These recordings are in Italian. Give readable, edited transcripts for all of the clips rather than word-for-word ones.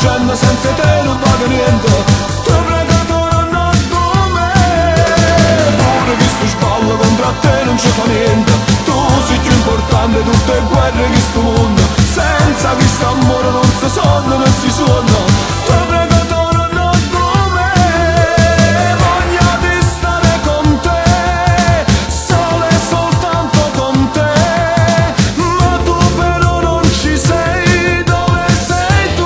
accorgendo, senza te non vado niente. Ti ho pregato non ho come, pure che sto sballo contro te non ci fa niente. Tu sei più importante di tutte le guerre che sto mondo, senza questo amore non si sonno né si suona. Ti ho pregato non ho come, voglia di stare con te, solo e soltanto con te. Ma tu però non ci sei, dove sei tu?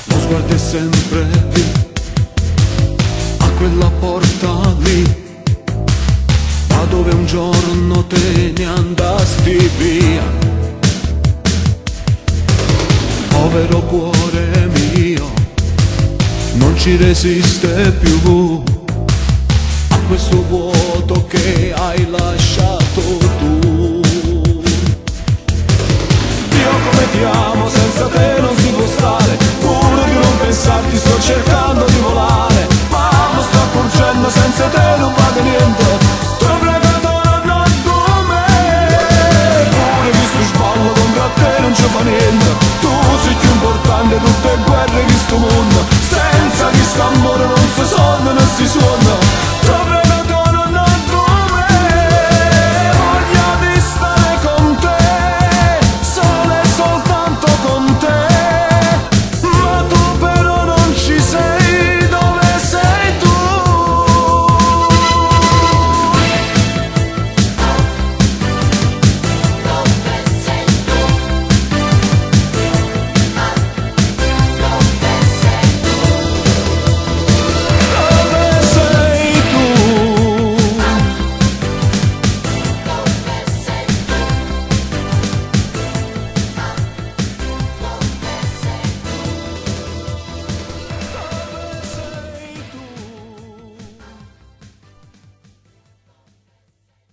Lo sguardo è sempre lì, a quella porta lì, da dove un giorno te ne andasti via. Povero cuore mio, non ci resiste più a questo vuoto che hai lasciato tu. Io come ti amo, senza te non si può stare, pure di non pensarti sto cercando di volare, ma lo sto accorgendo, senza te non vado niente. Ti ho pregato non ho come, pure che sto sballo contro te non ci fa niente. Tu sei